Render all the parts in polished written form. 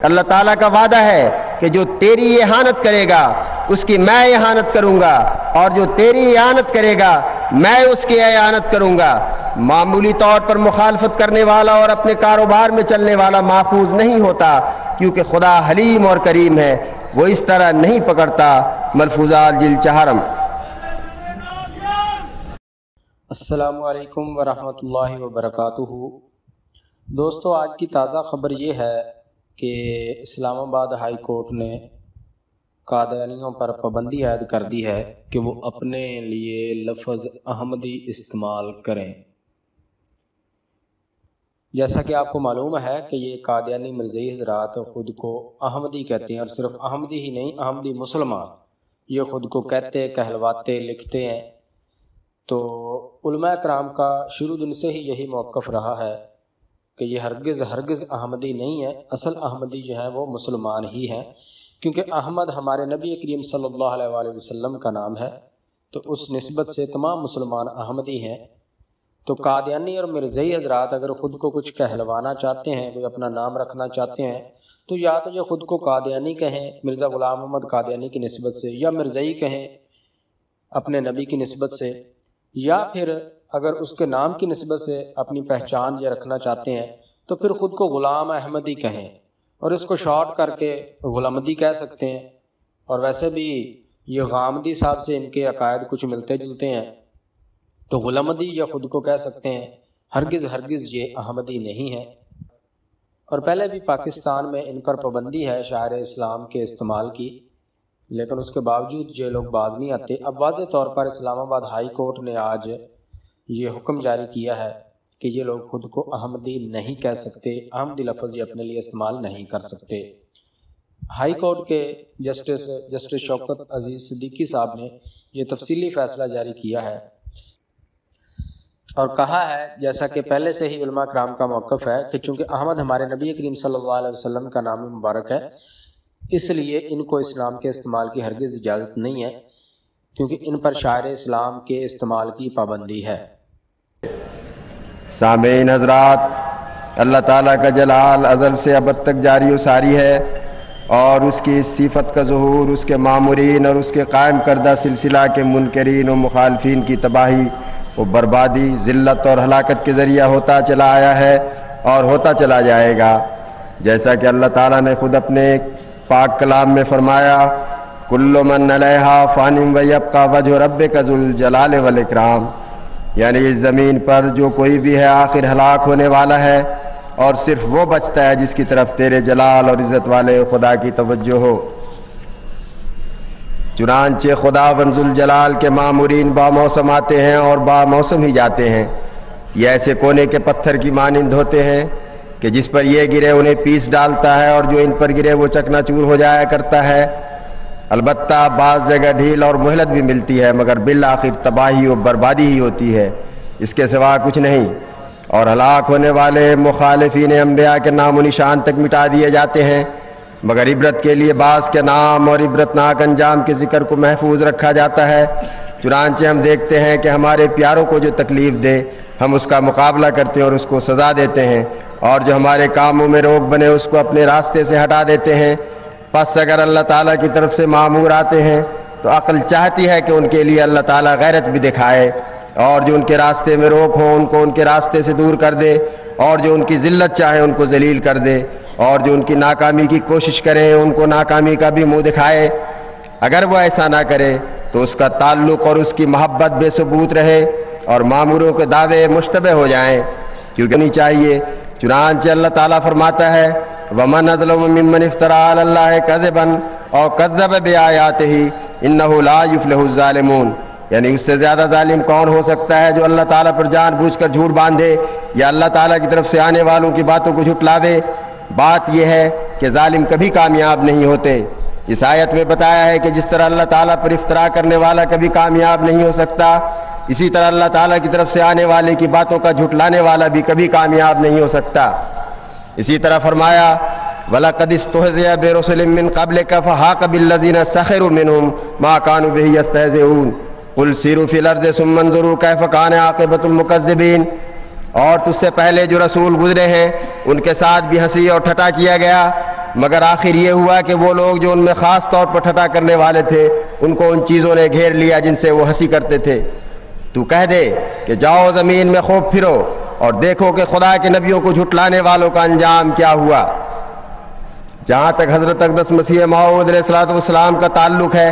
اللہ تعالیٰ کا وعدہ ہے کہ جو تیری احانت کرے گا اس کی میں احانت کروں گا، اور جو تیری احانت کرے گا میں اس کی احانت کروں گا۔ معمولی طور پر مخالفت کرنے والا اور اپنے کاروبار میں چلنے والا محفوظ نہیں ہوتا، کیونکہ خدا حلیم اور کریم ہے، وہ اس طرح نہیں پکڑتا۔ ملفوظات جلد 4۔ السلام علیکم ورحمۃ اللہ وبرکاتہ۔ دوستو، آج کی تازہ خبر یہ ہے کہ اسلام آباد ہائی کورٹ نے قادیانیوں پر پابندی عائد کر دی ہے کہ وہ اپنے لیے لفظ احمدی استعمال کریں۔ جیسا کہ آپ کو معلوم ہے کہ یہ قادیانی مرزئی حضرات خود کو احمدی کہتے ہیں، اور صرف احمدی ہی نہیں، احمدی مسلمان یہ خود کو کہتے، کہلواتے، لکھتے ہیں۔ تو علماء کرام کا شروع دن سے ہی یہی موقف رہا ہے کہ یہ ہرگز احمدی نہیں ہے، اصل احمدی جو ہے وہ مسلمان ہی ہیں، کیونکہ احمد ہمارے نبی کریم صلی اللہ علیہ وآلہ وسلم کا نام ہے، تو اس نسبت سے تمام مسلمان احمدی ہیں۔ تو قادیانی اور مرزئی حضرات اگر خود کو کچھ کہلوانا چاہتے ہیں، کوئی اپنا نام رکھنا چاہتے ہیں، تو یا تو یہ خود کو قادیانی کہیں مرزا غلام محمد قادیانی کی نسبت سے، یا مرزئی کہیں اپنے نبی کی نسبت سے، یا پھر اگر اس کے نام کی نسبت سے اپنی پہچان یہ رکھنا چاہتے ہیں تو پھر خود کو غلام احمدی کہیں، اور اس کو شارٹ کر کے غلامدی کہہ سکتے ہیں۔ اور ویسے بھی یہ غامدی صاحب سے ان کے عقائد کچھ ملتے جلتے ہیں، تو غلامدی یہ خود کو کہہ سکتے ہیں، ہرگز یہ احمدی نہیں ہے۔ اور پہلے بھی پاکستان میں ان پر پابندی ہے شاعر اسلام کے استعمال کی، لیکن اس کے باوجود یہ لوگ باز نہیں آتے۔ اب واضح طور پر اسلام آباد ہائی کورٹ نے آج یہ حکم جاری کیا ہے کہ یہ لوگ خود کو احمدی نہیں کہہ سکتے، احمدی لفظ یہ اپنے لیے استعمال نہیں کر سکتے۔ ہائی کورٹ کے جسٹس شوکت عزیز صدیقی صاحب نے یہ تفصیلی فیصلہ جاری کیا ہے، اور کہا ہے جیسا کہ پہلے سے ہی علماء کرام کا موقف ہے کہ چونکہ احمد ہمارے نبی کریم صلی اللہ علیہ وسلم کا نام مبارک ہے، اس لیے ان کو اسلام کے استعمال کی ہرگز اجازت نہیں ہے، کیونکہ ان پر شاعر اسلام کے استعمال کی پابندی ہے۔ سامعین حضرات، اللہ تعالیٰ کا جلال ازل سے ابد تک جاری و ساری ہے، اور اس کی اس صفت کا ظہور اس کے مامورین اور اس کے قائم کردہ سلسلہ کے منکرین و مخالفین کی تباہی و بربادی، ذلت اور ہلاکت کے ذریعہ ہوتا چلا آیا ہے اور ہوتا چلا جائے گا۔ جیسا کہ اللہ تعالیٰ نے خود اپنے پاک کلام میں فرمایا، کل من علیہا فان ویبقی وجہ ربک ذو الجلال والاکرام، یعنی اس زمین پر جو کوئی بھی ہے آخر ہلاک ہونے والا ہے، اور صرف وہ بچتا ہے جس کی طرف تیرے جلال اور عزت والے خدا کی توجہ ہو۔ چنانچہ خدا ذو الجلال کے مامورین با موسم آتے ہیں اور با موسم ہی جاتے ہیں۔ یہ ایسے کونے کے پتھر کی مانند ہوتے ہیں کہ جس پر یہ گرے انہیں پیس ڈالتا ہے، اور جو ان پر گرے وہ چکنا چور ہو جایا کرتا ہے۔ البتہ بعض جگہ ڈھیل اور مہلت بھی ملتی ہے، مگر بالآخر تباہی و بربادی ہی ہوتی ہے، اس کے سوا کچھ نہیں۔ اور ہلاک ہونے والے مخالفین انبیاء کے نام و نشان تک مٹا دیے جاتے ہیں، مگر عبرت کے لیے بعض کے نام اور عبرتناک انجام کے ذکر کو محفوظ رکھا جاتا ہے۔ چنانچہ ہم دیکھتے ہیں کہ ہمارے پیاروں کو جو تکلیف دے ہم اس کا مقابلہ کرتے ہیں اور اس کو سزا دیتے ہیں، اور جو ہمارے کاموں میں روک بنے اس کو اپنے راستے سے ہٹا دیتے ہیں۔ پس اگر اللہ تعالیٰ کی طرف سے مامور آتے ہیں تو عقل چاہتی ہے کہ ان کے لیے اللہ تعالیٰ غیرت بھی دکھائے، اور جو ان کے راستے میں روک ہوں ان کو ان کے راستے سے دور کر دے، اور جو ان کی ذلت چاہے ان کو ذلیل کر دے، اور جو ان کی ناکامی کی کوشش کریں ان کو ناکامی کا بھی منہ دکھائے۔ اگر وہ ایسا نہ کرے تو اس کا تعلق اور اس کی محبت بے ثبوت رہے، اور ماموروں کے دعوے مشتبہ ہو جائیں، کیونکہ نہیں چاہیے۔ چنانچہ اللہ تعالیٰ فرماتا ہے، وَمَنْ أَظْلَمُ مِمَّنِ افْتَرَىٰ عَلَى اللَّهِ كَذِبًا أَوْ كَذَّبَ بِآيَاتِهِ إِنَّهُ لَا يُفْلِحُ الظَّالِمُونَ، یعنی اس سے زیادہ ظالم کون ہو سکتا ہے جو اللہ تعالیٰ پر جان بوجھ کر جھوٹ باندھے یا اللہ تعالیٰ کی طرف سے آنے والوں کی باتوں کو جھٹلاوے۔ بات یہ ہے کہ ظالم کبھی کامیاب نہیں ہوتے۔ اس آیت میں بتایا ہے کہ جس طرح اللہ تعالیٰ پر افترا کرنے والا کبھی کامیاب نہیں ہو سکتا، اسی طرح اللہ تعالیٰ کی طرف سے آنے والے کی باتوں کا جھٹلانے والا بھی کبھی کامیاب نہیں ہو سکتا۔ اسی طرح فرمایا، وَلَقَدِ اسْتُهْزِئَ بِرُسُلٍ مِّن قَبْلِكَ فَحَاقَ بِالَّذِينَ سَخِرُوا مِنْهُمْ مَا كَانُوا بِهِ يَسْتَهْزِئُونَ قُلْ سِيرُوا فِي الْأَرْضِ ثُمَّ انظُرُوا كَيْفَ كَانَ عَاقِبَةُ الْمُكَذِّبِينَ، اور تجھ سے پہلے جو رسول گزرے ہیں ان کے ساتھ بھی ہنسی اور ٹھٹا کیا گیا، مگر آخر یہ ہوا کہ وہ لوگ جو ان میں خاص طور پر ٹھٹا کرنے والے تھے ان کو ان چیزوں نے گھیر لیا جن سے وہ ہنسی کرتے تھے۔ تو کہہ دے کہ جاؤ زمین میں خوب پھرو اور دیکھو کہ خدا کے نبیوں کو جھٹلانے والوں کا انجام کیا ہوا۔ جہاں تک حضرت اقدس مسیح موعود علیہ الصلوۃ والسلام کا تعلق ہے،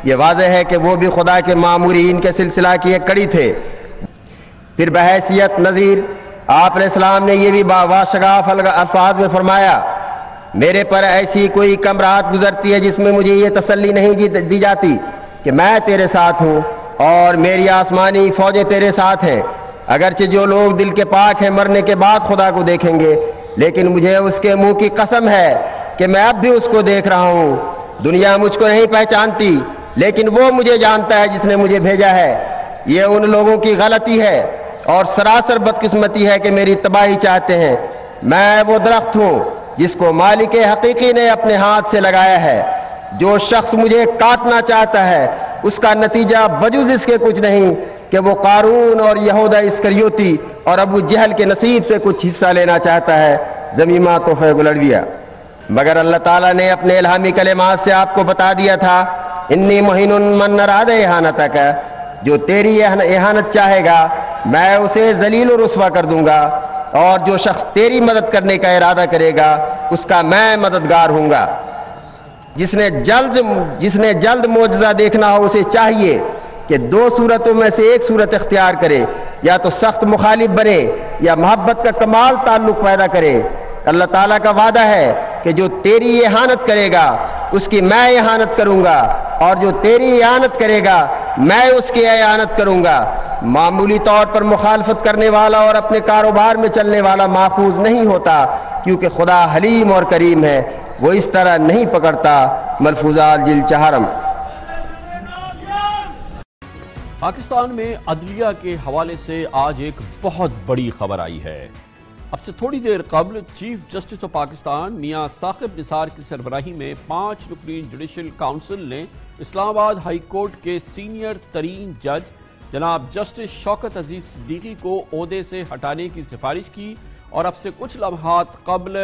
یہ واضح ہے کہ وہ بھی خدا کے مامورین کے سلسلہ کی ایک کڑی تھے۔ پھر بحیثیت نذیر آپ علیہ السلام نے یہ بھی باشگاف الفاظ میں فرمایا، میرے پر ایسی کوئی کم رات گزرتی ہے جس میں مجھے یہ تسلی نہیں دی جاتی کہ میں تیرے ساتھ ہوں اور میری آسمانی فوجیں تیرے ساتھ ہیں۔ اگرچہ جو لوگ دل کے پاک ہیں مرنے کے بعد خدا کو دیکھیں گے، لیکن مجھے اس کے منہ کی قسم ہے کہ میں اب بھی اس کو دیکھ رہا ہوں۔ دنیا مجھ کو نہیں پہچانتی، لیکن وہ مجھے جانتا ہے جس نے مجھے بھیجا ہے۔ یہ ان لوگوں کی غلطی ہے اور سراسر بدقسمتی ہے کہ میری تباہی چاہتے ہیں۔ میں وہ درخت ہوں جس کو مالک حقیقی نے اپنے ہاتھ سے لگایا ہے۔ جو شخص مجھے کاٹنا چاہتا ہے اس کا نتیجہ بجز اس کے کچھ نہیں کہ وہ قارون اور یہودا اسکریوتی اور ابو جہل کے نصیب سے کچھ حصہ لینا چاہتا ہے۔ ضمیمہ تحفہ گلڑویہ۔ مگر اللہ تعالیٰ نے اپنے الہامی کلمات سے آپ کو بتا دیا تھا، انی مہین من اراد اہانتک، جو تیری اہانت چاہے گا میں اسے ذلیل و رسوا کر دوں گا، اور جو شخص تیری مدد کرنے کا ارادہ کرے گا اس کا میں مددگار ہوں گا۔ جس نے جلد معجزہ دیکھنا ہو اسے چاہیے کہ دو صورتوں میں سے ایک صورت اختیار کرے، یا تو سخت مخالف بنے یا محبت کا کمال تعلق پیدا کرے۔ اللہ تعالیٰ کا وعدہ ہے کہ جو تیری اہانت کرے گا اس کی میں اہانت کروں گا، اور جو تیری اہانت کرے گا میں اس کی اہانت کروں گا۔ معمولی طور پر مخالفت کرنے والا اور اپنے کاروبار میں چلنے والا ماخوذ نہیں ہوتا، کیونکہ خدا حلیم اور کریم ہے، وہ اس طرح نہیں پکڑتا۔ ملفوظات جلد 4۔ پاکستان میں عدلیہ کے حوالے سے آج ایک بہت بڑی خبر آئی ہے۔ اب سے تھوڑی دیر قبل چیف جسٹس آف پاکستان میاں ثاقب نثار کی سربراہی میں 5 رکنی جوڈیشل کونسل نے اسلام آباد ہائی کورٹ کے سینئر ترین جج جناب جسٹس شوکت عزیز صدیقی کو عہدے سے ہٹانے کی سفارش کی، اور اب سے کچھ لمحات قبل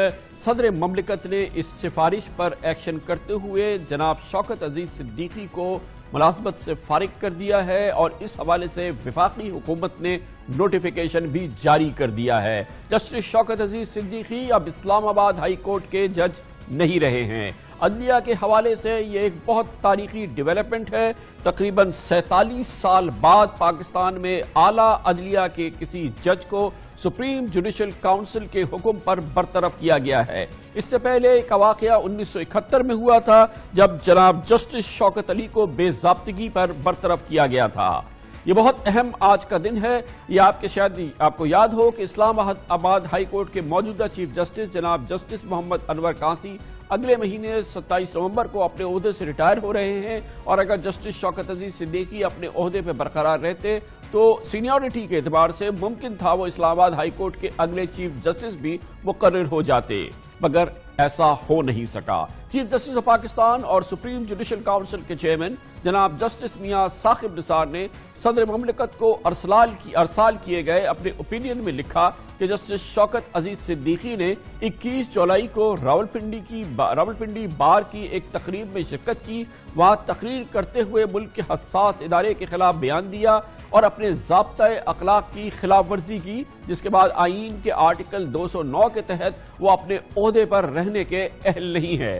صدر مملکت نے اس سفارش پر ایکشن کرتے ہوئے جناب شوکت عزیز صدیقی کو ملازمت سے فارغ کر دیا ہے، اور اس حوالے سے وفاقی حکومت نے نوٹیفیکیشن بھی جاری کر دیا ہے۔ جسٹس شوکت عزیز صدیقی اب اسلام آباد ہائی کورٹ کے جج نہیں رہے ہیں۔ عدلیہ کے حوالے سے یہ ایک بہت تاریخی ڈیولپمنٹ ہے۔ تقریباً 47 سال بعد پاکستان میں اعلیٰ عدلیہ کے کسی جج کو سپریم جوڈیشل کونسل کے حکم پر برطرف کیا گیا ہے۔ اس سے پہلے ایک واقعہ 1971 میں ہوا تھا جب جناب جسٹس شوکت علی کو بے ضابطگی پر برطرف کیا گیا تھا۔ یہ بہت اہم آج کا دن ہے۔ یہ آپ کو یاد ہو کہ اسلام آباد ہائی کورٹ کے موجودہ چیف جسٹس جناب جسٹس محمد انور کانسی اگلے مہینے 27 نومبر کو اپنے عہدے سے ریٹائر ہو رہے ہیں، اور اگر جسٹس شوکت عزیز صدیقی اپنے عہدے پہ برقرار رہتے تو سینیورٹی کے اعتبار سے ممکن تھا وہ اسلام آباد ہائی کورٹ کے اگلے چیف جسٹس بھی مقرر ہو جاتے، مگر ایسا ہو نہیں سکا۔ چیف جسٹس آف پاکستان اور سپریم جوڈیشل کونسل کے چیئرمین جناب جسٹس میاں ثاقب نثار نے صدر مملکت کو ارسال کیے گئے اپنے اوپینین میں لکھا کہ جسٹس شوکت عزیز صدیقی نے 21 جولائی کو راولپنڈی بار کی ایک تقریب میں شرکت کی، وہاں تقریر کرتے ہوئے ملک کے حساس ادارے کے خلاف بیان دیا اور اپنے ضابطۂ اخلاق کی خلاف ورزی کی، جس کے بعد آئین کے آرٹیکل 209 کے تحت وہ اپنے عہدے پر رہنے کے اہل نہیں ہے۔